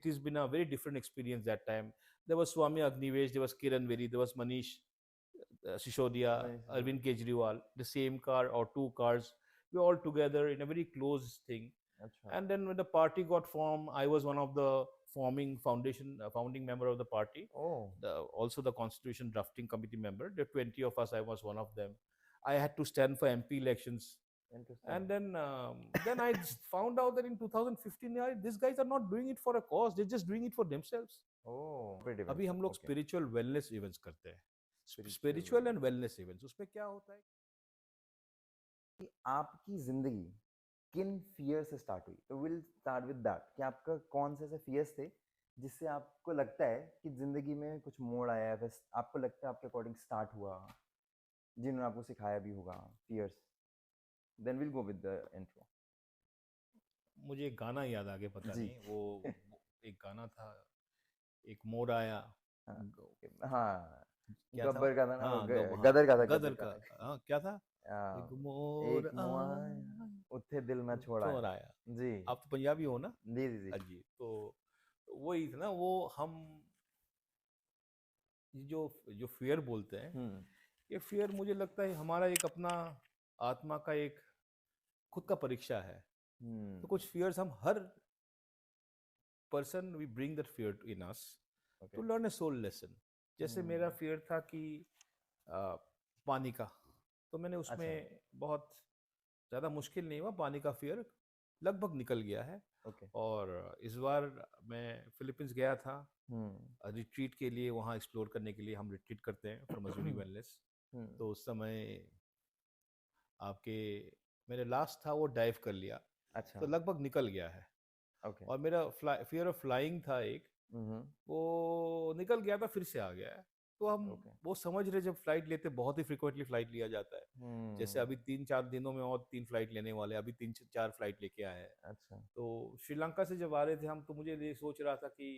it has been a very different experience that time. There was Swami Agnivesh, there was Kiran Veri, there was Manish Sishodia, Nice. Arvind Kejriwal, the same car or two cars. We were all together in a very close thing. अच्छा. And then when the party got formed, I was one of the founding member of the party. Oh, Also the constitution drafting committee member. The 20 of us, I was one of them. I had to stand for MP elections. interesting. And then I just found out that in 2015, yeah, these guys are not doing it for a cause; they're just doing it for themselves. Oh, corporate अभी events. हम लोग Okay. Spiritual wellness events करते हैं, Spiritual spiritual and wellness. Wellness events. उसमें क्या होता है कि आपकी जिंदगी किन फियर से स्टार्ट हुई? तो विल स्टार्ट विद दैट कि आपका कौन से ऐसे फियर्स थे जिससे आपको लगता है कि जिंदगी में कुछ मोड़ आया है, बस आपको लगता है आपके अकॉर्डिंग स्टार्ट हुआ, जिन्होंने आपको सिखाया भी होगा फियर्स. Then will go with the intro. मुझे एक गाना याद आ गया, पता जी. नहीं वो एक गाना था, एक मोड़ आया, हाँ. ग- हाँ. क्या था गब्बर वो? का था ना वो, हाँ हाँ, गदर का था, गदर गदर का का। था. हाँ, क्या था? एक मोड़ एक मुआ आया, उथे दिल में छोड़ छोड़ आया. आया। जी. आप तो पंजाबी हो ना? जी जी जी. हाँ जी। तो वही था ना, वो हम जो जो फियर बोलते हैं, हम्म. ये फियर मुझे लगता है हमारा एक अपना आत्मा का एक खुद का परीक्षा है। तो हम्म. कुछ फियर्स हम हर person we bring that fear in us okay. To learn a soul lesson. जैसे मेरा हम्म. फियर था कि पानी का, तो मैंने अच्छा. उसमें बहुत ज़्यादा मुश्किल नहीं हुआ, पानी का फियर लगभग निकल गया है। ओके. और इस बार मैं फिलीपींस गया था हम्म. रिट्रीट के लिए, वहाँ एक्सप्लोर करने के लिए हम रिट्रीट करते हैं फॉर मजूरी वेलनेस। हम्म. तो उस समय आपके मेरे लास्ट था वो डाइव कर लिया, अच्छा. तो लगभग निकल गया है। ओके. और मेरा फियर ऑफ फ्लाइंग था एक, हम्म. वो निकल गया था, फिर से आ गया है। तो हम ओके. वो समझ रहे, जब फ्लाइट लेते बहुत ही फ्रिक्वेंटली फ्लाइट लिया जाता है। जैसे हम्म. अभी 3-4 दिनों में और 3 फ्लाइट लेने वाले, अभी 3-4 फ्लाइट लेके आए हैं। अच्छा. तो श्रीलंका से जब आ रहे थे हम, तो मुझे ये सोच रहा था कि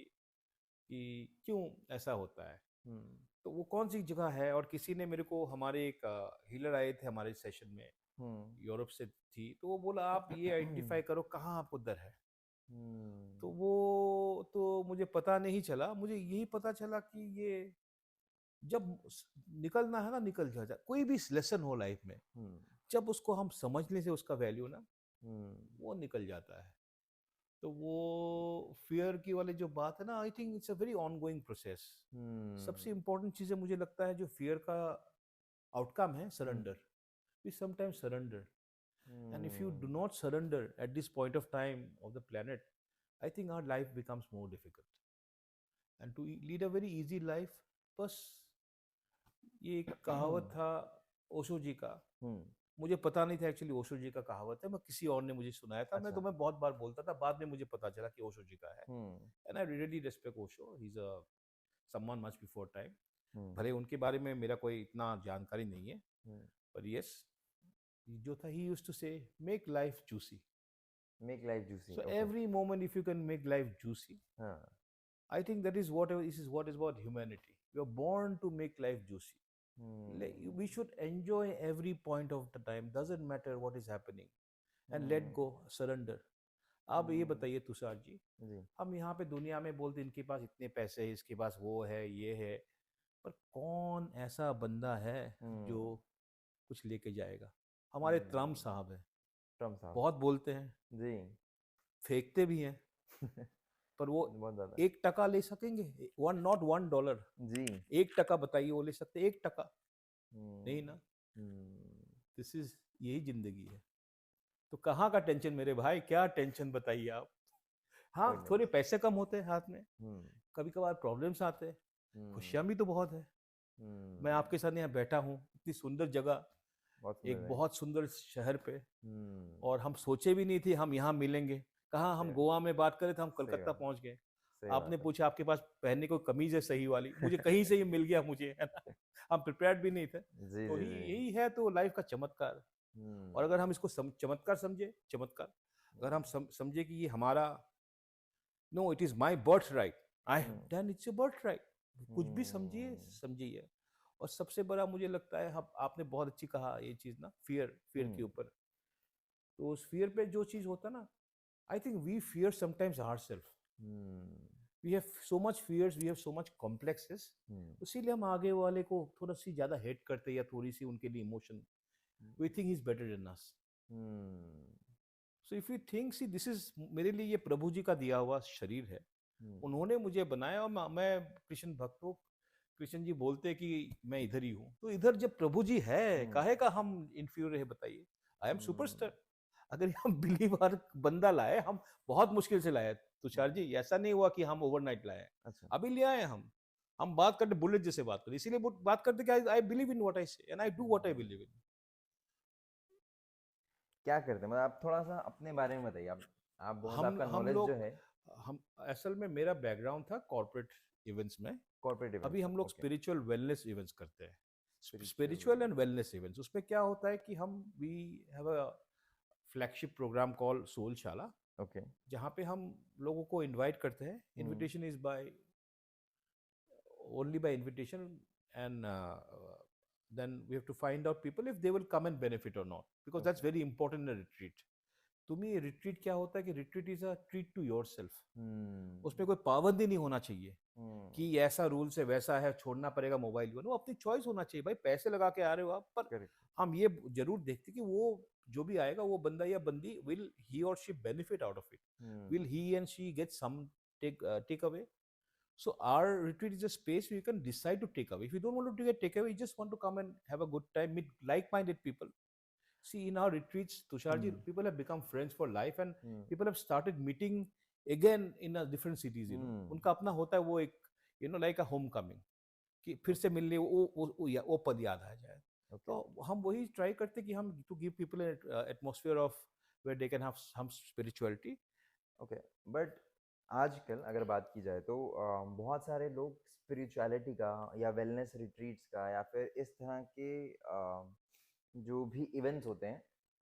क्यों ऐसा होता है, हम्म. तो वो कौन सी जगह है। और किसी ने मेरे को, हमारे एक हीलर आए थे हमारे सेशन में, हम्म. यूरोप से थी, तो वो बोला आप ये आइडेंटिफाई करो कहाँ आपको डर है। तो हम्म. वो तो मुझे पता नहीं चला, मुझे यही पता चला कि ये जब निकलना है ना, निकल जाता। कोई भी लेसन हो लाइफ में, हम्म. जब उसको हम समझने से उसका वैल्यू ना, हम्म. वो निकल जाता है। तो वो फियर की वाली जो बात है ना, I think it's a very on going process. सबसे हम्म. इंपॉर्टेंट चीज़ है मुझे लगता है, जो फियर का आउटकम है, hmm. Surrender. We sometimes surrender, and if you do hmm. not surrender at this point of time of the planet, I think our life becomes more difficult. And to lead a very easy life, बस ये एक कहावत था ओशो जी का। हम्म. मुझे पता नहीं था एक्चुअली ओशो जी का कहावत है, मैं किसी और ने मुझे सुनाया था। मैं अच्छा. तो मैं बहुत बार बोलता था, बाद में मुझे पता चला कि ओशो जी का है। Hmm. And I really respect Osho, he is a someone much before time. Hmm. भले उनके बारे में मेरा कोई इतना जानकारी नहीं है, हम्म. पर यस, जो था, ही यूज्ड टू से make life juicy. Make life juicy. So okay. every moment, if you can make life juicy, हाँ. I think that is what is about humanity. We are born to make life juicy. Hmm. We should enjoy every point of the time. Doesn't matter what is happening, and let hmm. go, surrender. आप ये हम्म. बताइए तुषार जी, जी. हम यहाँ पे दुनिया में बोलते इनके पास इतने पैसे है, इसके पास वो है, ये है, पर कौन ऐसा बंदा है जो हम्म. कुछ लेके जाएगा? हमारे ट्रम्प हम्म. साहब हैं, ट्रम्प साहब. बहुत बोलते हैं, जी. फेंकते भी हैं, पर वो बहुत ज्यादा. 1 टका ले सकेंगे? वन, नॉट $1, जी. 1 टका बताइए, वो ले सकते? 1 टका हम्म. नहीं ना। हम्म. दिस इज, यही जिंदगी है। तो कहाँ का टेंशन मेरे भाई, क्या टेंशन बताइए आप। हाँ, कोई नहीं. थोड़े पैसे कम होते हैं हाथ में, हम्म. कभी कभार प्रॉब्लम्स आते हैं, खुशियाँ हम्म. भी तो बहुत है। मैं हम्म. आपके साथ यहाँ बैठा हूँ, इतनी सुंदर जगह, बहुत सुंदर एक है. बहुत सुंदर शहर पे, हम्म. और हम सोचे भी नहीं थे हम यहाँ मिलेंगे। कहाँ, हम सही. गोवा में बात करें तो हम सही कलकत्ता बात है. पहुँच गए। सही आपने बात है. पूछा आपके पास पहनने को कमीज है सही वाली, मुझे कहीं से ही मिल गया मुझे, है ना। हम प्रिपेयर्ड भी नहीं थे। जी तो जी ही जी. यही है तो लाइफ का चमत्कार। हम्म. और अगर हम इसको चमत्कार समझे, चमत्कार, अगर हम समझे कि ये हमारा, no, it is my birthright, I have hmm. Done, it's a birthright. कुछ भी समझिए, हम्म. समझिए। और सबसे बड़ा मुझे लगता है, हम, आपने बहुत अच्छी कहा ये चीज ना, फियर, फियर के हम्म. ऊपर। तो उस फियर पे जो चीज होता है ना, I think we fear sometimes our self. Hmm. We have so much fears, we have so much complexes, hmm इसीलिए हम आगे वाले को थोड़ा सी ज़्यादा हेट करते हैं या थोड़ी सी उनके लिए emotion, we think is better than us. Hmm so if you think, see this is, मेरे लिए ये प्रभु जी का दिया हुआ शरीर है, हम्म उन्होंने मुझे बनाया, और मैं कृष्ण भक्त हूँ। कृष्ण जी बोलते हैं कि मैं इधर ही हूँ, तो इधर जब प्रभु जी है, हम्म काहे का हम इंफीरियर है बताइए। I am hmm superstar. अगर हम बिलीवर बंदा लाए, हम बहुत मुश्किल से लाए तुषार हम्म, जी, ऐसा नहीं हुआ कि हम ओवरनाइट लाए, अच्छा। अभी ले आए हम बात करते बुलेट जैसे बात करते, इसीलिए बात करते कि I believe in what I से and I do what I believe in. क्या करते हैं मतलब आप थोड़ा सा अपने बारे में बताइए। आप बहुत आपका हम नॉलेज जो लोग है। हम असल में मेरा बैकग्राउंड था कॉर्पोरेट इवेंट्स में। कॉर्पोरेट अभी इवेंट्स में, हम लोग ओके। स्पिरिचुअल वेलनेस इवेंट्स करते हैं, spiritual. Spiritual and wellness events. उसमें क्या होता है कि हम we have a flagship programme call Soulshala, okay. जहाँ पे हम लोगों को इनवाइट करते हैं। Hmm invitation is by only by invitation, and then we have to find out people if they will come and benefit or not, because that's okay. very important in a retreat. तुम्हें retreat क्या होता है कि retreat is a treat to your self. Hmm उसमें कोई पाबंदी नहीं होना चाहिए हम्म कि ऐसा रूल्स है वैसा है, छोड़ना पड़ेगा मोबाइल, वो अपनी चॉइस होना चाहिए। भाई पैसे लगा के आ रहे हो आप, पर करेक्ट। हम ये जरूर देखते कि वो जो भी आएगा वो बंदा या बंदी, विल ही और she benefit out of it, will hmm he and she get some takeaway. So our retreat is a space where you can decide to take away. If you don't want to get takeaway, you just want to come and have a good time, meet like-minded people. See, in our retreats, Tusharji, hmm people have become friends for life, and hmm people have started meeting again in a different cities. हम्म उनका अपना होता है वो एक, like a homecoming, कि फिर से मिलने वो पद याद आ जाए। ओके। तो हम वही ट्राई करते कि हम to give people atmosphere of where they can have some spirituality. Okay. But आजकल अगर बात की जाए तो बहुत सारे लोग स्पिरिचुअलिटी का या वेलनेस रिट्रीट्स का या फिर इस तरह के जो भी इवेंट्स होते हैं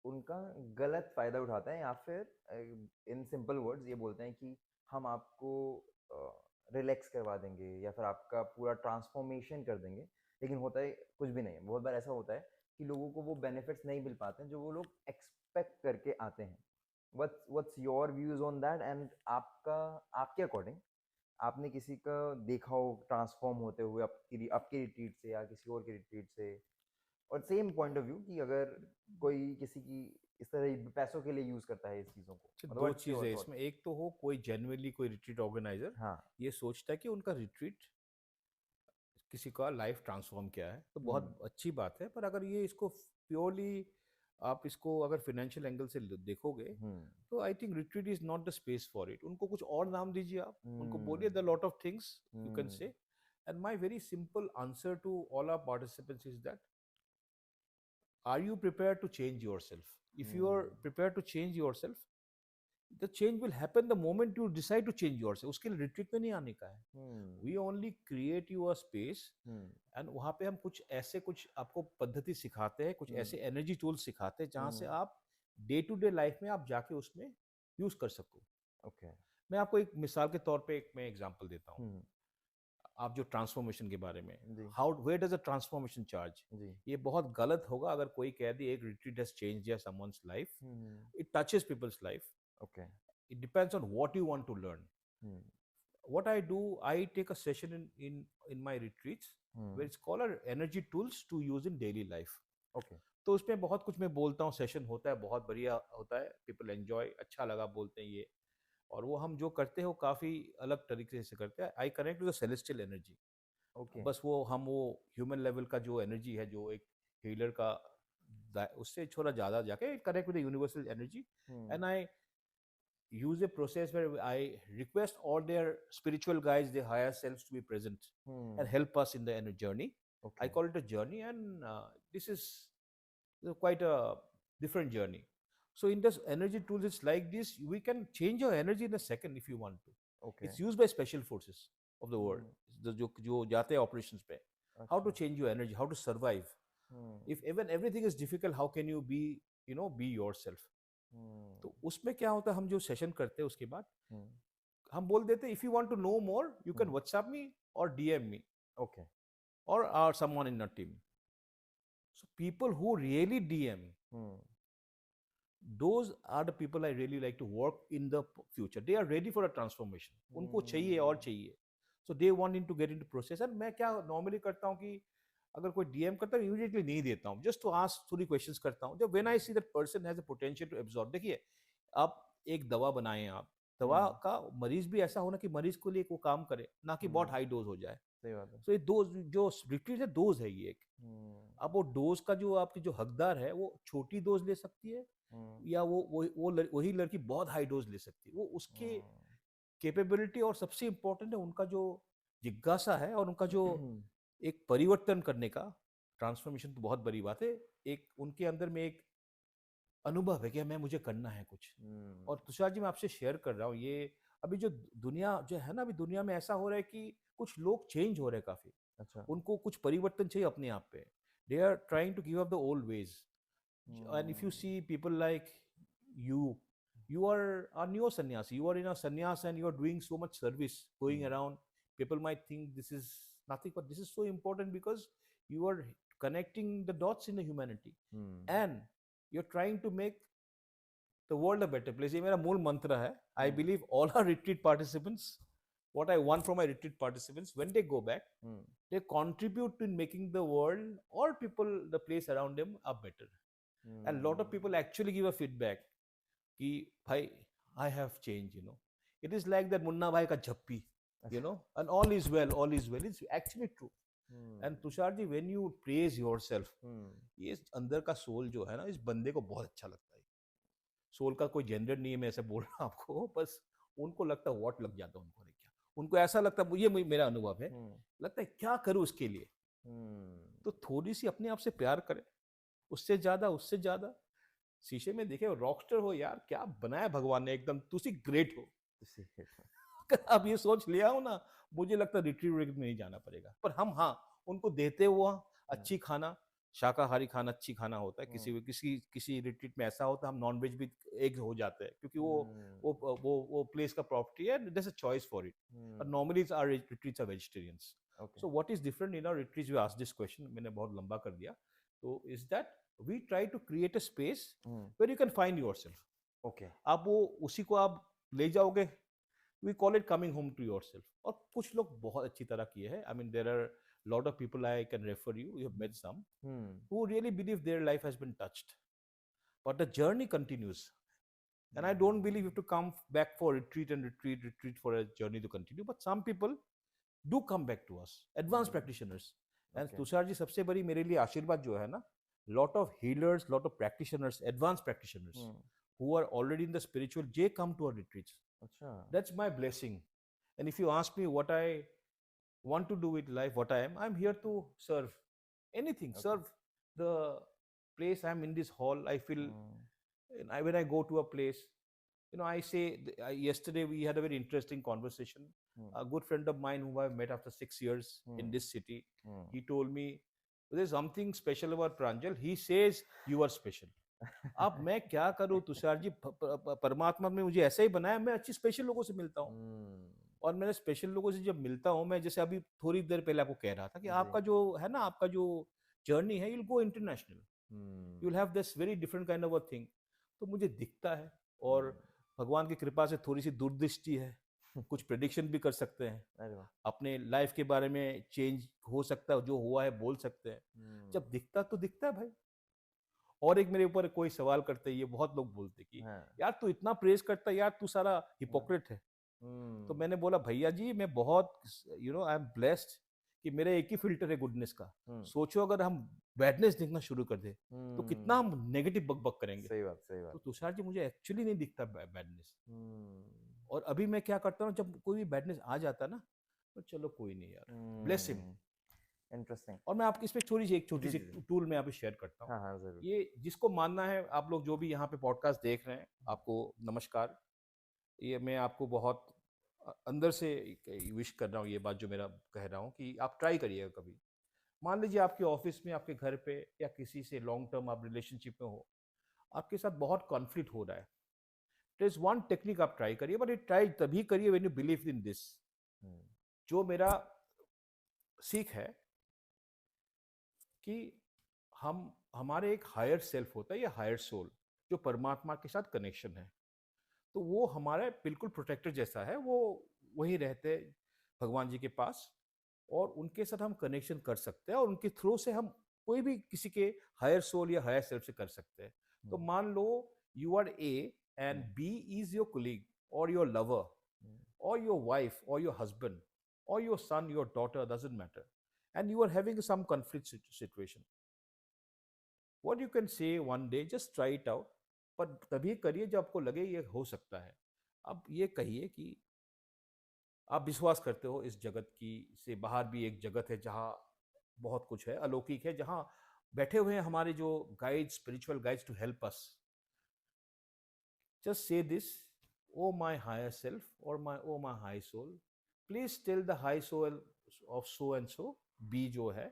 उनका गलत फ़ायदा उठाते हैं, या फिर इन सिंपल वर्ड्स ये बोलते हैं कि हम आपको रिलैक्स करवा देंगे या फिर आपका पूरा ट्रांसफॉर्मेशन कर देंगे। लेकिन होता है कुछ भी नहीं है। बहुत बार ऐसा होता है कि लोगों को वो बेनिफिट्स नहीं मिल पाते हैं जो वो लोग एक्सपेक्ट करके आते हैं। What's your views on that? And आपका, आपके अकॉर्डिंग, आपने किसी का देखा हो ट्रांसफॉर्म होते हुए आपकी आपके रिट्रीट से या किसी और के रिट्रीट से, और सेम पॉइंट ऑफ व्यू कि अगर कोई किसी की इस तरह पैसों के लिए यूज करता है इस चीज़ों को, मतलब दो व्हाट्स चीज़ योर है थॉट? इसमें, एक तो हो कोई जेन्युइनली कोई रिट्रीट ऑर्गेनाइजर हाँ। ये सोचता है कि उनका रिट्रीट किसी का लाइफ ट्रांसफॉर्म किया है, तो हम्म बहुत अच्छी बात है। पर अगर ये इसको प्योरली आप इसको अगर फाइनेंशियल एंगल से देखोगे, हम्म तो I think retreat is not the space for it. उनको कुछ और नाम दीजिए, आप उनको बोलिए hmm the lot of things you can hmm से। And my very simple answer to all our participants is that, are you prepared to change yourself? If you are hmm prepared to change yourself, the change will happen the moment you decide to change yourself. उसके लिए retreat में नहीं आने का है। हम्म We only create you a space, hmm and वहाँ पे हम कुछ ऐसे कुछ आपको पद्धति सिखाते हैं, कुछ हम्म ऐसे एनर्जी टूल्स सिखाते हैं जहाँ से हम्म आप डे टू डे लाइफ में आप जाके उसमें यूज कर सको। ओके। मैं आपको एक मिसाल के तौर पे एक मैं एग्जांपल देता हूँ। हम्म आप जो ट्रांसफॉर्मेशन के बारे में, जी how where does a transformation charge, जी। ये बहुत गलत होगा अगर कोई कह दे एक रिट्रीट हैज चेंज या someone's life. Hmm it touches people's life. Okay. It depends on what you want to learn. Hmm What I do, I take a session in my retreats where hmm it's called our energy tools to use in daily life. Okay. तो उसमें बहुत कुछ मैं बोलता हूँ, session होता है, बहुत बढ़िया होता है, पीपल एंजॉय, अच्छा लगा बोलते हैं ये। और वो हम जो करते हैं वो काफ़ी अलग तरीके से करते हैं। I connect to the celestial energy. Okay. बस वो ह्यूमन लेवल का जो एनर्जी है, जो एक हीलर का, उससे थोड़ा ज़्यादा जाके connect with the universal energy. Hmm and I use a process where I request all their spiritual guides, their higher selves to be present and hmm help us in the inner journey. I okay. call it a journey, and this is quite a different journey. So in this energy tools, it's like this: we can change your energy in a second if you want to. Okay. It's used by special forces of the world. हम्म जो जाते हैं operations पे, how to अच्छा। change your energy, how to survive. Hmm If even everything is difficult, how can you be yourself? हम्म तो उसमें क्या होता है, हम जो सेशन करते हैं उसके बाद हम्म हम बोल देते हैं, if you want to know more you can hmm WhatsApp me और डीएम मी ओके। और are someone in a team. So people who really DM, hmm those are the people I really like to work in the future. They are ready for a transformation. उनको चाहिए और चाहिए. So they wanting to get into process. And मैं क्या normally करता हूँ कि अगर कोई DM करता है immediately नहीं देता हूँ. Just to ask थोड़ी questions करता हूँ. जब when I see that person has a potential to absorb. देखिए, आप एक दवा बनाएं आप. दवा का मरीज भी ऐसा होना कि मरीज को लिए वो काम करे, ना कि बहुत हाई डोज हो जाए. सही बात है. So ये डोज जो रिट्रीट है डोज है ये एक. अब वो डोज का जो आपकी जो हकदार है वो छोटी डोज ले सकती है या वही लड़की बहुत हाई डोज ले सकती है. वो उसके कैपेबिलिटी और सबसे इम्पोर्टेंट है उनका जो जिज्ञासा है और उनका जो एक परिवर्तन करने का ट्रांसफॉर्मेशन तो बहुत बड़ी बात है. एक उनके अंदर में एक अनुभव है कि मैं मुझे करना है कुछ. और तुषार जी मैं आपसे शेयर कर रहा हूँ ये अभी जो दुनिया जो है ना अभी दुनिया में ऐसा हो रहा है कि कुछ लोग चेंज हो रहे हैं काफी. अच्छा. उनको कुछ परिवर्तन चाहिए अपने आप पे. They are trying to give up the old ways. And if you see people like you you are a neo sannyasi, you are in a sannyas and you are doing so much service going around. People might think this is nothing, but this is so important because you are connecting the dots in the humanity and you're trying to make the world a better place. ये मेरा मूल मंत्र है. I believe all our retreat participants, what I want from my retreat participants, when they go back, they contribute in making the world or people, the place around them are better. And lot of people actually give a feedback कि भाई I have changed, you know. It is like that Munna भाई का झप्पी, you know, and all is well, all is well. It's actually true. And Tushar ji when you praise yourself, ये अंदर का soul जो है ना इस बंदे को बहुत अच्छा लगता है. सोल का कोई जेंडर नहीं है, मैं ऐसे बोल रहा हूँ आपको, बस उनको लगता है वॉट लग जाता है उनको. नहीं क्या उनको ऐसा लगता है, ये मेरा अनुभव है, लगता है क्या करूँ उसके लिए. तो थोड़ी सी अपने आप से प्यार करें, उससे ज्यादा शीशे में देखे रॉकस्टर हो यार, क्या बनाया भगवान ने, एकदम तुसी ग्रेट हो. अगर आप ये सोच लिया हो ना, मुझे लगता है रिट्रीट में नहीं जाना पड़ेगा. पर हम हाँ उनको देते हुआ अच्छी खाना, शाकाहारी खाना अच्छी खाना होता है. किसी रिट्रीट में ऐसा होता है हम नॉन वेज भी एक हो जाते हैं क्योंकि वो प्लेस का प्रॉपर्टी है. There is a choice for it. But normally our retreats are vegetarians. So what is different in our retreats, you asked this question, मैंने बहुत लंबा कर दिया. तो is that we try to create a space where you can find yourself. Okay. आप वो उसी को आप ले जाओगे, we call it coming home to yourself. और कुछ लोग बहुत अच्छी तरह किए हैं. I mean there are lot of people I can refer you have met some who really believe their life has been touched, but the journey continues. And I don't believe you have to come back for retreat for a journey to continue. But some people do come back to us, advanced practitioners. And Tushar ji सबसे बड़ी मेरे लिए आशीर्वाद जो है ना, lot of healers, lot of practitioners, advanced practitioners who are already in the spiritual, they come to our retreats. Achha. That's my blessing. And if you ask me what I want to do with life, what I am, I'm here to serve. Anything, serve the place. I'm in this hall, I feel when I go to a place, you know, I say yesterday we had a very interesting conversation. A good friend of mine whom I've met after 6 years in this city, he told me there's something special about Pranjal. He says you are special. अब मैं क्या करूँ तुषार जी, परमात्मा ने मुझे ऐसा ही बनाया, मैं अच्छी स्पेशल लोगों से मिलता हूँ. और मैंने स्पेशल लोगों से जब मिलता हूँ, मैं जैसे अभी थोड़ी देर पहले आपको कह रहा था कि आपका जो है ना, आपका जो जर्नी है, you'll go international. You'll have this very different kind of a thing. तो मुझे दिखता है और भगवान की कृपा से थोड़ी सी दूरदृष्टि है. कुछ प्रेडिक्शन भी कर सकते हैं अपने लाइफ के बारे में, चेंज हो सकता है, जो हुआ है बोल सकते हैं. जब दिखता तो दिखता है भाई. और एक मेरे ऊपर कोई सवाल करते हैं, ये बहुत लोग बोलते कि यार तू इतना प्रेज करता है यार, तू सारा हिपोक्रेट है. तो मैंने बोला भैया जी मैं बहुत you know I am blessed कि मेरा एक ही फिल्टर है गुडनेस का. सोचो अगर हम बैडनेस देखना शुरू कर दे तो कितना हम नेगेटिव बक करेंगे. सही बात, सही बात. तो तुषार जी मुझे एक्चुअली नहीं दिखता बैडनेस. और अभी मैं क्या करता हूँ, जब कोई भी बैडनेस आ जाता है ना, तो चलो कोई नहीं यार, ब्लेस हिम. इंटरेस्टिंग. और मैं आपकी इसमें एक छोटी सी टूल में यहाँ शेयर करता हूँ. हाँ, जरूर. ये जिसको मानना है, आप लोग जो भी यहाँ पे पॉडकास्ट देख रहे हैं, आपको नमस्कार. ये मैं आपको बहुत अंदर से विश कर रहा हूँ, ये बात जो मेरा कह रहा हूँ कि आप ट्राई करिएगा कभी. मान लीजिए आपके ऑफिस में, आपके घर पे, या किसी से लॉन्ग टर्म आप रिलेशनशिप में हो, आपके साथ बहुत कॉन्फ्लिक्ट हो रहा है. There is one technique आप ट्राई करिए, बट ये ट्राई तभी करिए when you believe in this. जो मेरा सीख है कि हमारे एक हायर सेल्फ होता है, या हायर सोल, जो परमात्मा के साथ कनेक्शन है। तो वो हमारा बिल्कुल प्रोटेक्टर जैसा है, वो वहीं रहते हैं भगवान जी के पास, और उनके साथ हम कनेक्शन कर सकते हैं, और उनके थ्रू से हम कोई भी किसी के हायर सोल या हायर सेल्फ से कर सकते हैं। तो हम्म, मान लो you are A and hmm, B is your colleague और your lover hmm, or your wife or your husband or your son, your daughter, doesn't matter, and you are having some conflict situation, what you can say one day, just try it out, पर तभी करिए जब आपको लगे ये हो सकता है। अब ये कहिए कि आप विश्वास करते हो इस जगत की से बाहर भी एक जगत है जहाँ बहुत कुछ है, अलौकिक है, जहाँ बैठे हुए हैं हमारे जो guides, spiritual guides to help us. Just say this, "Oh my higher self, or my high soul, please tell the high soul of so and so, B जो है,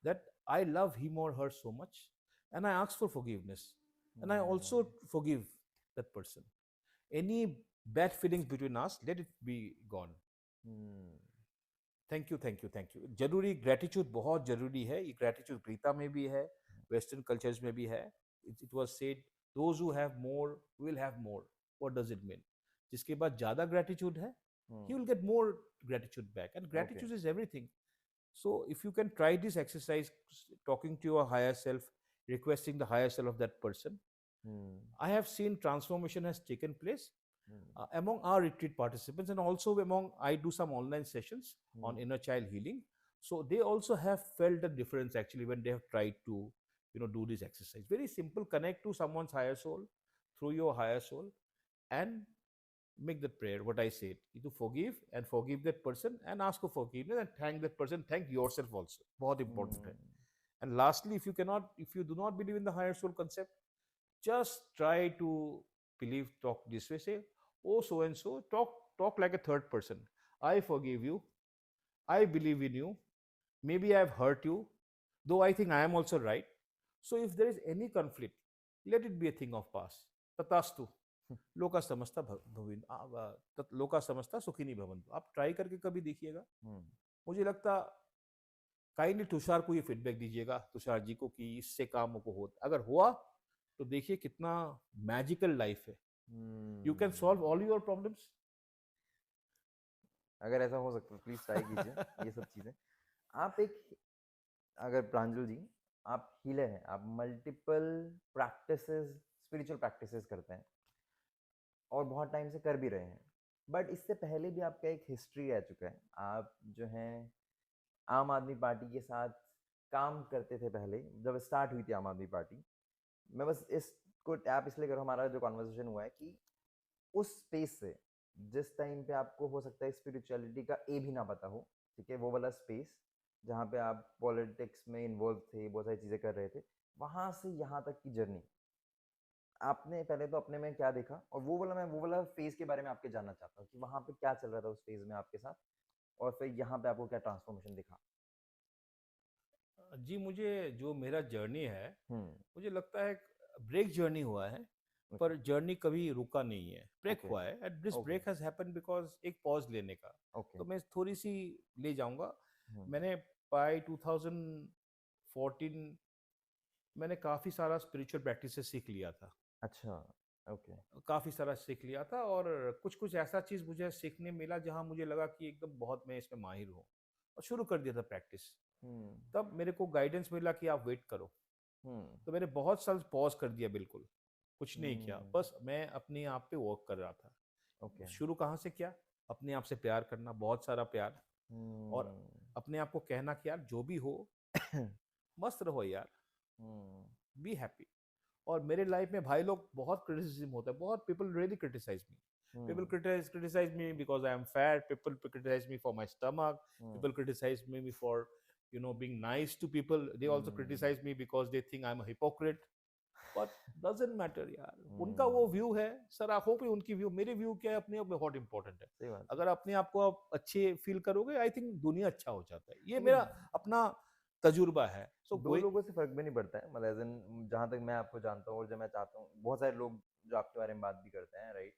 that I love him or her so much, and I ask for forgiveness, and I also hmm, forgive that person. Any bad feelings between us, let it be gone. Hmm, thank you, thank you, thank you." जरूरी gratitude बहुत जरूरी है, ये gratitude Gita में भी है, western cultures में भी है। It was said, those who have more will have more. What does it mean? जिसके पास ज्यादा ग्रेटिट्यूड है, हम्म, he will get more gratitude back, and okay, gratitude is everything. So if you can try this exercise, talking to your higher self, requesting the higher self of that person, hmm, I have seen transformation has taken place hmm, among our retreat participants, and also among, I do some online sessions on hmm, inner child healing. So they also have felt the difference actually when they have tried to, do this exercise. Very simple. Connect to someone's higher soul through your higher soul, and make that prayer. What I said, you to forgive that person, and ask for forgiveness, and thank that person. Thank yourself also. बहुत important है. हम्म, And lastly, if you do not believe in the higher soul concept, just try to believe, talk this way, say, "Oh so and so," talk like a third person. "I forgive you, I believe in you, maybe I've hurt you, though I think I am also right. So if there is any conflict, let it be a thing of past. Tatastu, लोका समझता भविन लोका समझता सुखिनी भवंतु." आप try करके कभी देखिएगा। हम्म, मुझे लगता, काइंडली तुषार को ये फीडबैक दीजिएगा, तुषार जी को, कि इससे काम को हो, अगर हुआ तो देखिए कितना मैजिकल लाइफ है। You can solve hmm. All your problems. अगर ऐसा हो सकता है प्लीज ट्राई कीजिए ये सब चीजें। आप एक, अगर प्रांजल जी, आप हीलर हैं, आप मल्टीपल प्रैक्टिसेस, स्पिरिचुअल प्रैक्टिसेस करते हैं और बहुत टाइम से कर भी रहे हैं, बट इससे पहले भी आपका एक हिस्ट्री रह चुका है। आप जो हैं आम आदमी पार्टी के साथ काम करते थे पहले, जब स्टार्ट हुई थी आम आदमी पार्टी। मैं बस इसको टैप इसलिए करूँ, हमारा जो कॉन्वर्सेशन हुआ है कि उस स्पेस से जिस टाइम पे आपको हो सकता है स्पिरिचुअलिटी का ए भी ना पता हो, ठीक है, वो वाला स्पेस जहाँ पे आप पॉलिटिक्स में इन्वॉल्व थे, बहुत सारी चीज़ें कर रहे थे, वहाँ से यहाँ तक की जर्नी आपने पहले तो अपने में क्या देखा, और वो वाला फेज के बारे में आपके जानना चाहता हूँ कि वहाँ पे क्या चल रहा था उस फेज में आपके साथ, और फिर यहाँ पे आपको क्या ट्रांसफॉर्मेशन दिखा। जी, मुझे जो मेरा जर्नी है, हम्म, मुझे लगता है ब्रेक जर्नी हुआ है, ओके, पर जर्नी कभी रुका नहीं है, ब्रेक ओके, हुआ है, and this okay, break has happen because एक पॉज लेने का। ओके, तो मैं थोड़ी सी ले जाऊंगा। हम्म, मैंने बाय 2014 मैंने काफ़ी सारा स्पिरिचुअल प्रैक्टिस से सीख लिया था, अच्छा, ओके, काफ़ी सारा सीख लिया था, और कुछ कुछ ऐसा चीज़ मुझे सीखने मिला जहाँ मुझे लगा कि एकदम बहुत मैं इसमें माहिर हूँ, और शुरू कर दिया था प्रैक्टिस। हम्म, तब मेरे को गाइडेंस मिला कि आप वेट करो। हम्म, तो मैंने बहुत साल पॉज कर दिया, बिल्कुल कुछ नहीं किया, हम्म, बस मैं अपने आप पे वर्क कर रहा था। ओके, शुरू कहाँ से किया? अपने आप से प्यार करना, बहुत सारा प्यार, और हम्म, अपने आप को कहना कि यार जो भी हो, मस्त रहो यार, हम्म, बी हैप्पी। और मेरे लाइफ में भाई लोग बहुत क्रिटिसिज्म होता है, बहुत people really criticise me. Hmm, People criticize me because I am fat. People criticize me for my stomach. Hmm, People criticize me for, being nice to people. They also hmm, criticize me because they think I'm a hypocrite. But doesn't matter यार, उनका हम्म, वो view है। Sir आंखों पे उनकी view, मेरे view क्या है, अपने आप में बहुत इंपॉर्टेंट है। सही बात है। अगर अपने आप को आप अच्छे फील करोगे, आई थिंक दुनिया अच्छा हो जाता है। ये क्योंकि मेरा अपना तजुर्बा है। सो दो लोगों से फर्क भी नहीं पड़ता है, मतलब एज इन जहाँ तक मैं आपको जानता हूँ और जब मैं चाहता हूँ, बहुत सारे लोग जो आपके बारे में बात भी करते हैं, राइट,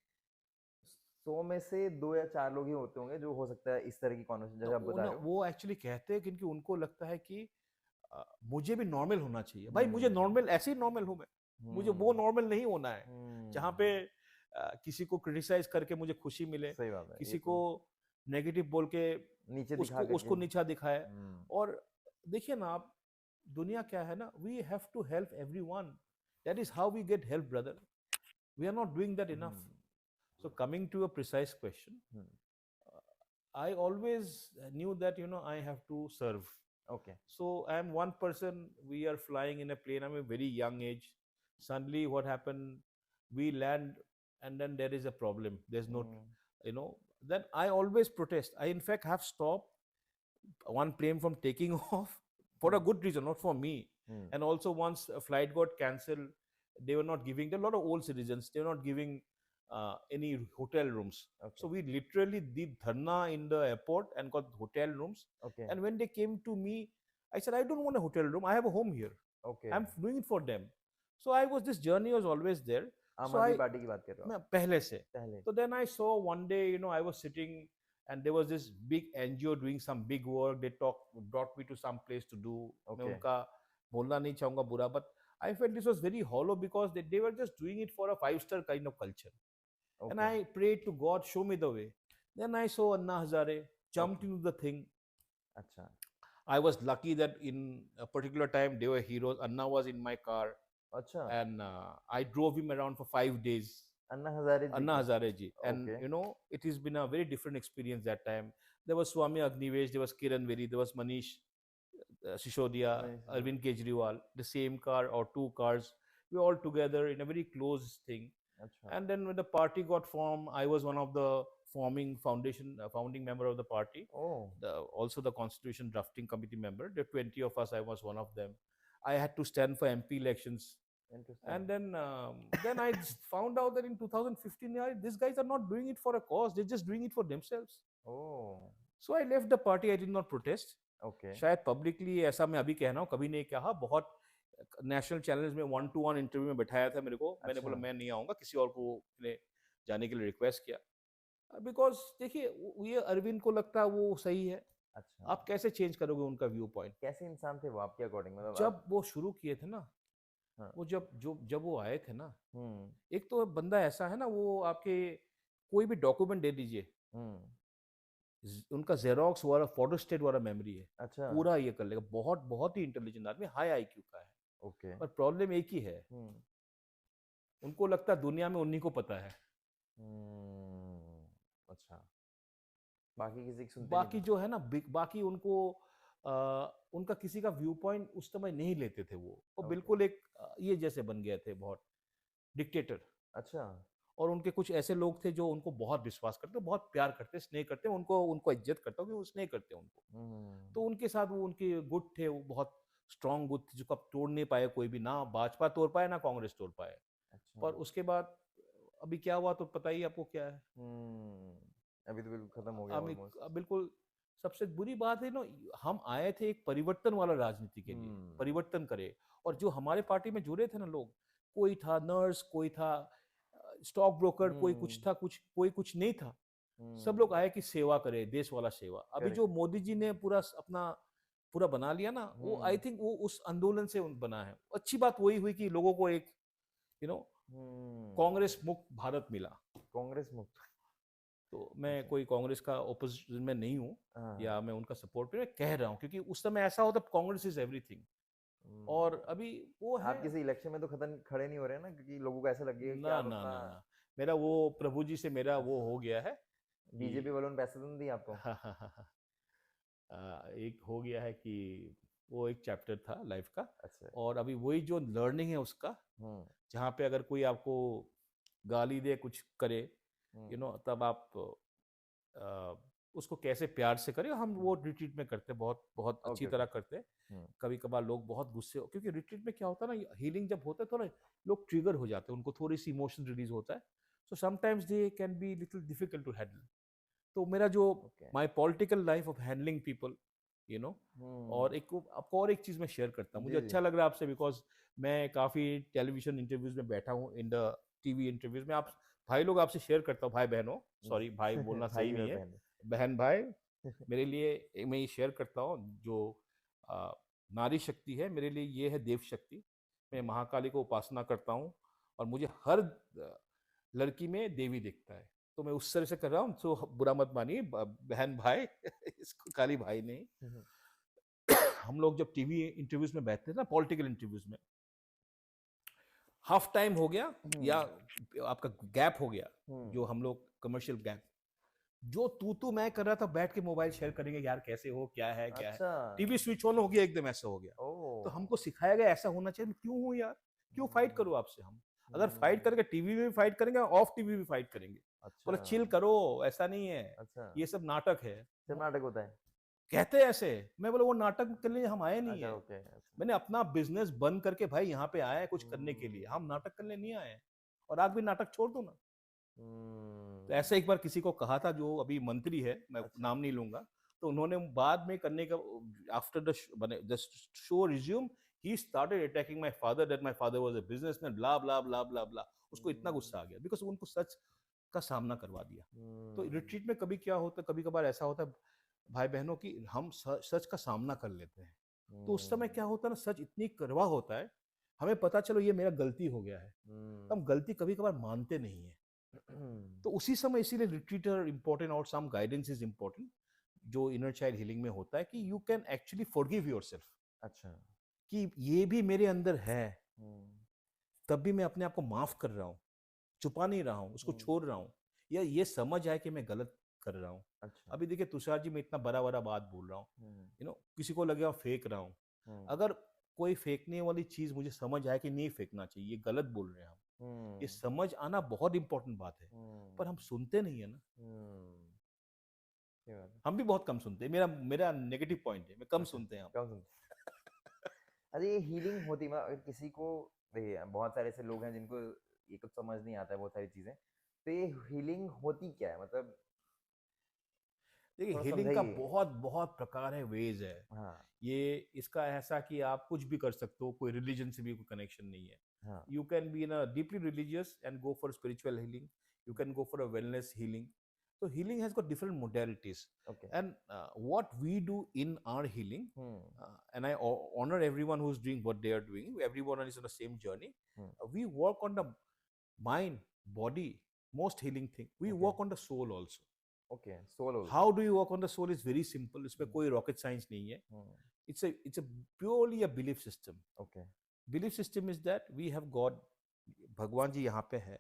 100 में से 2 या 4 लोग ही होते होंगे जो हो सकता है इस तरह की कॉन्वर्सेशन जैसे आप बता रहे हो। वो एक्चुअली कहते हैं, क्योंकि उनको लगता है कि मुझे भी नॉर्मल होना चाहिए। भाई मुझे हम्म, नॉर्मल, ऐसे ही नॉर्मल हूँ मैं। मुझे वो हम्म नॉर्मल नहीं होना है जहाँ पे हम्म किसी को क्रिटिसाइज करके मुझे खुशी मिले, सही बात है ये किसी को तो नेगेटिव बोल के नीचे दिखा उसको करके उसको नीचा दिखाए। हम्म और देखिए ना आप, दुनिया क्या है ना, we have to help everyone, that is how we get help brother, we are not doing that enough. Hmm So coming to a precise question, hmm I always knew that I have to serve. Okay So I am one person. We are flying in a plane. I'm a very young age. Suddenly, what happened? We land, and then there is a problem. There's no, hmm you know. Then I always protest. I in fact have stopped one plane from taking off for a hmm good reason, not for me. Hmm And also, once a flight got cancelled, they were not giving. There are a lot of old citizens. They were not giving any hotel rooms. Okay So we literally did dharna in the airport and got hotel rooms. Okay And when they came to me, I said, I don't want a hotel room. I have a home here. Okay I'm doing it for them. So I was, this journey was always there. आम So आदमी party की बात कर रहे हो मैं आप पहले से. पहले So then I saw one day, I was sitting and there was this big NGO doing some big work. They brought me to some place to do. मैं ओके उनका बोलना नहीं चाहूंगा बुरा, but I felt this was very hollow because they were just doing it for a 5-star kind of culture. And okay I prayed to God, show me the way. Then I saw Anna Hazare, jumped okay into the thing. अच्छा I was lucky that in a particular time they were heroes. Anna was in my car अच्छा and I drove him around for 5 days. Anna Hazare ji Anna की Hazare ji. And okay it has been a very different experience that time. There was Swami Agnivesh, there was Kiran Veri, there was Manish Sishodia, नहीं sir Arvind Kejriwal, the same car or two cars. We were all together in a very close thing. अच्छा And then when the party got formed, I was one of the founding member of the party. Oh Also the Constitution drafting committee member. The 20 of us, I was one of them. I had to stand for MP elections. And interesting then I just found out that in 2015, these guys are not doing it for a cause. They're just doing it for themselves. Oh So I left the party. I did not protest. Okay शायद publicly ऐसा मैं अभी कह रहा हूँ, कभी नहीं कहा. बहुत नेशनल चैनल्स में 1-to-1 इंटरव्यू में बैठाया था मेरे को. मैंने बोला अच्छा मैं नहीं आऊँगा, किसी और को ने जाने के लिए रिक्वेस्ट किया. बिकॉज देखिए, ये अरविंद को लगता है वो सही है. अच्छा आप कैसे चेंज करोगे उनका व्यू पॉइंट? कैसे इंसान थे वो आपके अकॉर्डिंग मतलब जब आप वो शुरू किए थे ना, हाँ वो जब वो आए थे ना, हम्म एक तो बंदा ऐसा है ना, वो आपके कोई भी डॉक्यूमेंट दे दीजिए, हम्म उनका जेरोक्स वाला फोटोस्टेट वाला मेमोरी है, अच्छा पूरा ये कर लेगा. बहुत बहुत ही इंटेलिजेंट आदमी, हाई आईक्यू का है. ओके पर प्रॉब्लम एक ही है, हम्म उनको लगता है दुनिया में उन्हीं को पता है. अच्छा बाकी किसी की सुनते नहीं बाकी थे जो है ना, बाकी उनको उनका किसी का व्यू पॉइंट उस समय नहीं लेते थे. वो ओके बिल्कुल एक ये जैसे बन गए थे, बहुत डिक्टेटर. अच्छा और उनके कुछ ऐसे लोग थे जो उनको बहुत विश्वास करते, बहुत प्यार करते, स्नेह करते, उनको उनको इज्जत करता, क्योंकि वो स्नेह करते उनको. तो हम्म उनके साथ वो उनके गुट थे, वो बहुत स्ट्रांग गुट थे, जो कब तोड़ नहीं पाए कोई भी, ना भाजपा तोड़ पाए ना कांग्रेस तोड़ पाए. अच्छा पर उसके बाद अभी क्या हुआ तो पता ही आपको क्या है. अभी तो बिल्कुल खत्म हो गया अभी ऑलमोस्ट बिल्कुल सबसे बुरी बात है ना, हम आए थे एक परिवर्तन वाला राजनीति के लिए, परिवर्तन करे. और जो हमारे पार्टी में जुड़े थे ना लोग, कोई था नर्स, कोई था स्टॉक ब्रोकर, कोई कुछ था, कोई कुछ नहीं था. सब लोग आए कि सेवा करे, देश वाला सेवा. अभी जो करेक्ट मोदी जी ने पूरा अपना पूरा बना लिया ना, वो आई थिंक वो उस आंदोलन से बना है. अच्छी बात वही हुई कि लोगों को एक यू नो कांग्रेस मुक्त भारत मिला. कांग्रेस मुक्त तो मैं अच्छा कोई कांग्रेस का ओपोजिशन में नहीं हूँ, या हाँ मैं उनका सपोर्ट में कह रहा हूँ, क्योंकि उस समय ऐसा होता कांग्रेस इज एवरीथिंग. और अभी वो है आप किसी इलेक्शन में तो खतन खड़े नहीं हो रहे हैं ना क्योंकि लोगों को ऐसा लगेगा कि ना आप ना अपना ना ना. मेरा वो प्रभु जी से मेरा वो हो गया है कि बीजेपी वालों ने पैसे तो नहीं दिए आपको एक हो गया है कि वो एक चैप्टर था लाइफ का. अच्छा और अभी वही जो लर्निंग है उसका, जहाँ पे अगर कोई आपको गाली दे, कुछ करे, तब आप उसको कैसे प्यार से करें. हम वो रिट्रीट में करते, बहुत बहुत अच्छी ओके तरह ओके करते. कभी कभार लोग बहुत गुस्से हो, क्योंकि रिट्रीट में क्या होता है ना, हीलिंग जब होता है थोड़ा लोग ट्रिगर हो जाते हैं, उनको थोड़ी सी इमोशन रिलीज होता है. So sometimes they can be little difficult to handle. तो मेरा जो okay my political life of handling people, और आपको और एक चीज मैं शेयर करता हूँ, मुझे जी जी अच्छा लग रहा है आपसे, बिकॉज मैं काफी टेलीविजन इंटरव्यूज में बैठा हूँ, इन द टीवी इंटरव्यूज में. आप भाई लोग आपसे शेयर करता हूँ, भाई बहनों, सॉरी भाई बोलना सही भाई और नहीं है, बहन बहन भाई, मेरे लिए मैं ये शेयर करता हूँ, जो नारी शक्ति है मेरे लिए ये है देव शक्ति. मैं महाकाली को उपासना करता हूँ और मुझे हर लड़की में देवी दिखता है, तो मैं उस तरह से कर रहा हूँ, तो बुरा मत मानिए बहन भाई इसको खाली भाई नहीं। हम्म, हम लोग जब टीवी इंटरव्यूज में बैठते थे ना, पॉलिटिकल इंटरव्यूज में, हाफ टाइम हो गया या आपका गैप हो गया, जो हम लोग कमर्शियल गैप, जो तू मैं कर रहा था बैठ के मोबाइल शेयर करेंगे, यार कैसे हो, क्या है क्या है, अच्छा। टीवी स्विच ऑन हो गया एकदम, ऐसा हो गया। ओ। तो हमको सिखाया गया ऐसा होना चाहिए, क्यों हूँ यार, क्यों फाइट करो आपसे हम, अगर फाइट हम्म, करेंगे टीवी में भी फाइट करेंगे, ऑफ टीवी भी फाइट करेंगे, अच्छा। बोला चिल करो, ऐसा नहीं है, अच्छा, ये सब नाटक है। जब नाटक होता है। कहते हैं ऐसे, मैं बोला वो नाटक के लिए हम आए नहीं अच्छा, है, ओके, अच्छा। मैंने अपना बिजनेस बंद करके भाई यहाँ पे आया है कुछ करने के लिए, हम नाटक करने नहीं आए हैं, और आप भी नाटक छोड़ दो ना। तो हम्म, ऐसे एक बार किसी को कहा था, जो अभी मंत्री है, मैं अच्छा। नाम नहीं लूंगा, तो उन्होंने बाद में करने का, after the show resume, he started attacking my father, that my father was a businessman, blah blah blah blah blah. उसको इतना हम्म, गुस्सा आ गया बिकॉज उनको सच का सामना करवा दिया। तो हम्म, रिट्रीट में कभी क्या होता है, कभी कभार ऐसा होता है भाई बहनों की, हम सच का सामना कर लेते हैं, तो उस समय हम्म, क्या होता है ना, सच इतनी कड़वा होता है, हमें पता चलो ये मेरा गलती हो गया है, तो हम्म, हम गलती कभी कभार मानते नहीं है। तो उसी समय इसीलिए रिट्रीटर इंपॉर्टेंट और सम गाइडेंस इज इंपॉर्टेंट, जो इनर चाइल्ड हीलिंग में होता है, कि you can actually forgive yourself, अच्छा। कि ये भी मेरे अंदर है, हम्म, तब भी मैं अपने आप को माफ कर रहा हूँ, छुपा नहीं रहा हूँ, उसको हम्म, छोड़ रहा हूँ, या ये समझ आए कि मैं गलत कर रहा हूँ। अच्छा। अभी देखिए तुषार जी, मैं इतना बड़ा बड़ा बात बोल रहा हूँ, हम्म, किसी को लगेगा फेंक रहा हूँ, हम्म, अगर कोई फेंकने वाली चीज मुझे समझ आए कि नहीं फेंकना चाहिए, ये गलत बोल रहे हैं हम, ये हम्म, समझ आना बहुत इंपॉर्टेंट बात है, हम्म, पर हम सुनते नहीं है ना। हम्म, सही बात है। हम भी बहुत कम सुनते हैं, मेरा मेरा नेगेटिव पॉइंट है, मैं कम अच्छा, सुनते हैं हम। कब सुनते? अरे ये हीलिंग होती, मतलब अगर किसी को, देखिए बहुत सारे ऐसे लोग हैं जिनको ये कुछ समझ नहीं आता है बहुत सारी चीजें, तो ये हीलिंग होती क्या है, मतलब देखिए थोड़ा हीलिंग का समझाइए। बहुत बहुत प्रकार है, वेज है, हाँ, ये इसका ऐसा कि आप कुछ भी कर सकते हो, कोई रिलीजन से भी कोई कनेक्शन नहीं है। हाँ। You can be in a deeply religious and go for spiritual healing, you can go for a wellness healing, so healing has got different modalities, okay. and what we do in our healing, hmm, and I honor everyone who's doing what they are doing, everyone is on the same journey. Hmm, We work on the mind, body, most healing thing, we okay, work on the soul also. Okay, soul How also. do you work on the soul is very simple, इसमें कोई rocket science नहीं है, हम्म, it's a purely a belief system. Okay. Belief system is that we have God, भगवान जी यहाँ पे है,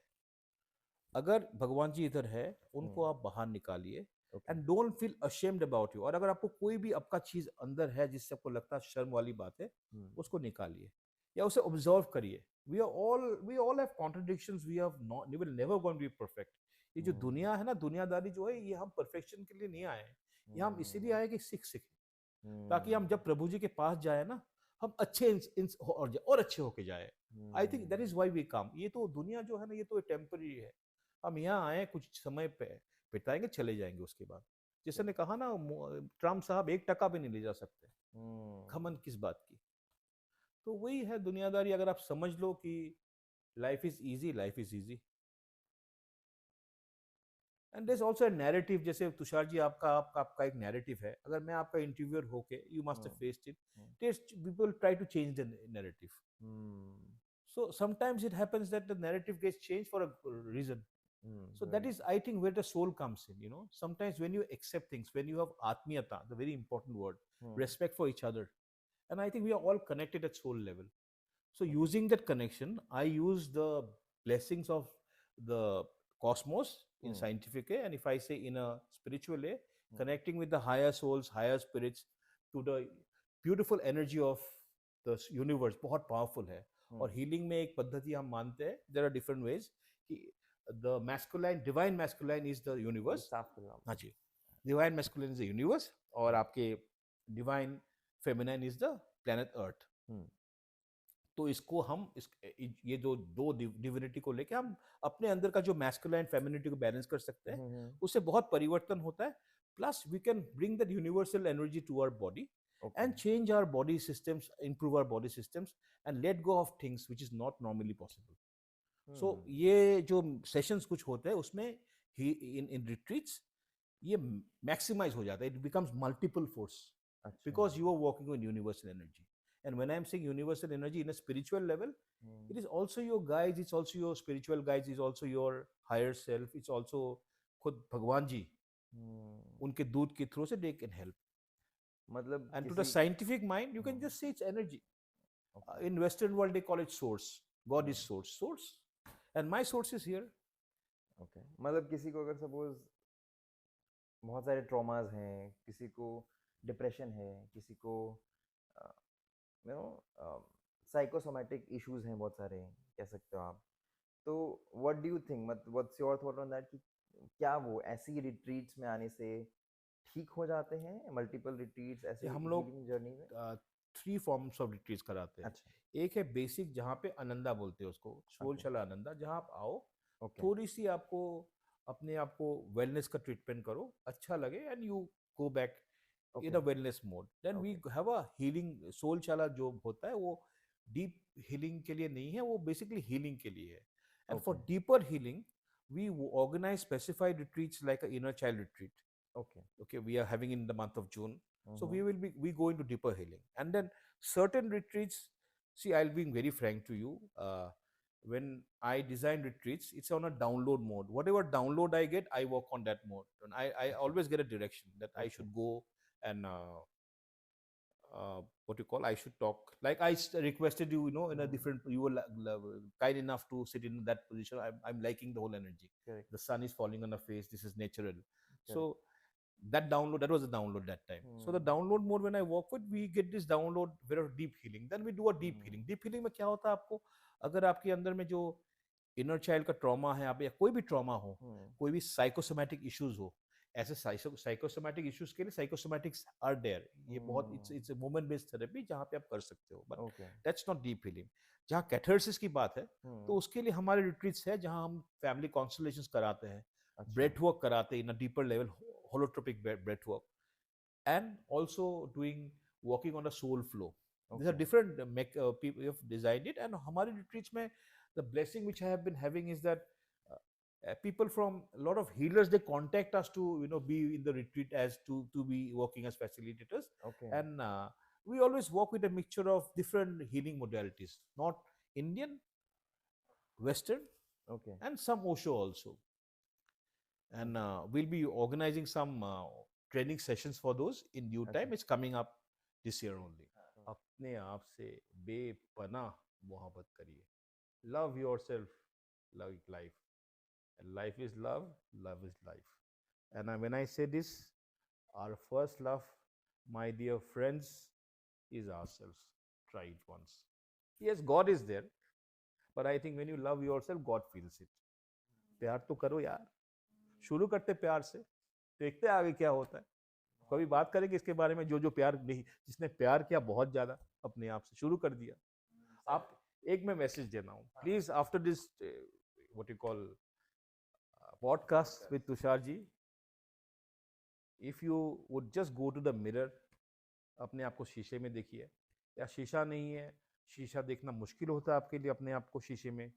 अगर भगवान जी इधर है, उनको हम्म, आप बाहर निकालिए, okay. And don't feel ashamed about you, और अगर आपको कोई भी आपका चीज अंदर है जिससे आपको लगता है शर्म वाली बात है, हम्म, उसको निकालिए या उसे ऑब्जर्व करिए। We all have contradictions, we have not, we will never going to be perfect. ये जो हम्म, दुनिया है ना, दुनियादारी जो है, ये हम परफेक्शन के लिए नहीं आए हैं, ये हम इसीलिए हम्म, आए कि सीख सकें, ताकि हम हम्म, जब प्रभु जी के पास जाए ना, हम अच्छे और अच्छे होके जाए। I think that is why we come. ये तो दुनिया जो है ना, ये तो टेम्पररी है, हम यहाँ आए कुछ समय पे बिताएंगे, चले जाएंगे उसके बाद। जैसे ने कहा ना, ट्रम्प साहब 1 टका भी नहीं ले जा सकते, हम्म, घमंड किस बात की। तो वही है दुनियादारी, अगर आप समझ लो कि life is easy, life is easy, and there is also a narrative, जैसे तुषार जी आपका एक नैरेटिव है, अगर मैं आपका इंटरव्यूअर होके, you must have hmm, faced it, hmm, test people try to change the narrative, hmm, so sometimes it happens that the narrative gets changed for a reason. So that very is, I think, where the soul comes in. Sometimes when you accept things, when you have atmiyata, the very important word, true. respect for each other, and I think we are all connected at soul level. So Okay. using that connection, I use the blessings of the cosmos in Hmm. scientific way, and if I say in a spiritual way, Hmm. connecting with the higher souls, higher spirits, to the beautiful energy of the universe, बहुत powerful है। Hmm. और healing में एक पद्धति हम मानते हैं, there are different ways, कि the masculine, divine masculine is the ये universe। साफ करना हाँ आपको। जी, divine masculine is the universe, और Hmm. आपके divine feminine is the planet earth। Hmm. तो इसको हम ये जो दो डिविनिटी को लेके हम अपने अंदर का जो मैस्कुलाइन फेमिनिटी को बैलेंस कर सकते हैं, Hmm. उससे बहुत परिवर्तन होता है। Plus we can bring that universal energy to our body Okay. And change our body systems, improve our body systems and let go of things which is not normally possible. So Hmm. ये जो sessions कुछ होते हैं उसमें ही इन retreats ये maximise हो जाता है, इट बिकम्स मल्टीपल फोर्स अच्छा। Because you are working on universal energy. And when I'm saying universal energy in a spiritual level, Hmm. it is also your guides, it's also your spiritual guides, it's also your higher self, it's also खुद भगवान जी, Hmm. उनके दूध के through से they can help. मतलब And to the किसी scientific mind, you can Hmm. just say it's energy. Okay. In Western world, they call it source. God is Hmm. source. Source. And my source is here. Okay. मतलब किसी को अगर suppose बहुत सारे traumas हैं, किसी को डिप्रेशन है, किसी को यू नो साइकोसोमैटिक इश्यूज हैं, बहुत सारे कह सकते हो आप। तो व्हाट डू यू थिंक, मतलब what's your thought on that कि क्या वो ऐसी रिट्रीट्स में आने से ठीक हो जाते हैं, मल्टीपल रिट्रीट्स ये ऐसे हम लोग हीलिंग जर्नी में? 3 फॉर्म्स ऑफ रिट्रीट्स कराते हैं. अच्छा। एक है बेसिक, जहाँ पे आनंदा बोलते हैं उसको, सोल ओके। चला आनंदा, जहाँ आप आओ, ओके। थोड़ी सी आपको अपने आप को वेलनेस का ट्रीटमेंट करो, अच्छा लगे, and you go back in okay. A wellness mode. Then we okay. Have a healing. Soul चला जो होता है वो डीप हीलिंग के लिए नहीं है, वो बेसिकली हीलिंग के लिए है. And okay. For deeper healing we organize specified retreats like a inner child retreat. Okay. Okay, we are having in the month of June. So hmm. we go into deeper healing. And then certain retreats, see, I'll be very frank to you. When I design retreats, it's on a download mode. Whatever download I get, I work on that mode. And I अच्छा। always get a direction that I okay. should go and what you call, I should talk. Like I requested you, in a hmm. different, you were kind enough to sit in that position. I'm liking the whole energy. Correct. The sun is falling on her face. This is natural. Correct. So that was a download that time. So the hmm. download mode, when I work with, we get this download very deep healing. Then we do a deep healing. Deep healing में क्या होता है आपको, अगर आपके अंदर में जो इनर चाइल्ड का ट्रॉमा है, आप या कोई भी ट्रॉमा हो, हम्म। कोई भी साइकोसोमैटिक इश्यूज हो, ऐसे साइकोसोमैटिक इश्यूज के लिए साइकोसोमैटिक्स आर देयर. ये बहुत it's a moment based therapy जहाँ पे आप कर सकते हो, but okay. That's not deep healing. जहाँ कैथार्सिस की बात है, तो उसके लिए हमारे रिट्रीट्स है जहाँ हम फैमिली कॉन्सुलेशंस कराते हैं, अच्छा। ब्रेथ वर्क कराते हैं in a deeper level, holotropic breath work, and also doing walking on a soul flow. These are okay. different people have designed it. And हमारे retreats में the blessing which I have been having is that people from a lot of healers, they contact us to be in the retreat as to be working as facilitators. Okay. And we always work with a mixture of different healing modalities, not Indian, Western, okay. and some Osho also. And we'll be organizing some training sessions for those in due अच्छा। time. It's coming up this year only. अपने आप से बेपनाह मोहब्बत करिए. Love yourself, love life. And life is love, love is life. And when I say this, our first love, my dear friends, is ourselves. Try it once. Yes, God is there, but I think when you love yourself, God feels it. प्यार तो करो यार. शुरू करते प्यार से, देखते आगे क्या होता है. कभी बात करेंगे इसके बारे में, जो जो प्यार नहीं, जिसने प्यार किया बहुत ज्यादा, अपने आप से शुरू कर दिया. आप एक मैं मैसेज देना हूँ, please after this what you call podcast with Tushar ji, if you would just go to the mirror, अपने आप को शीशे में देखिए, या शीशा नहीं है, शीशा देखना मुश्किल होता है आपके लिए, अपने आप को शीशे में,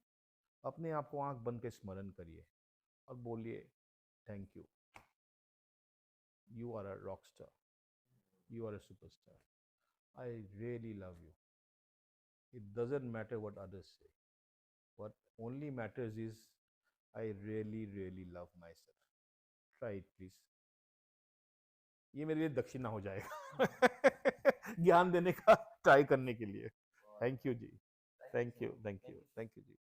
अपने आप को आंख बंद के स्मरण करिए और बोलिए, thank you, you are a rock star, you are a superstar, I really love you. It doesn't matter what others say. What only matters is I really, really love myself. Try it, please. ये मेरे लिए दक्षिणा हो जाएगा ज्ञान देने का try करने के लिए. Thank you ji. Thank you ji.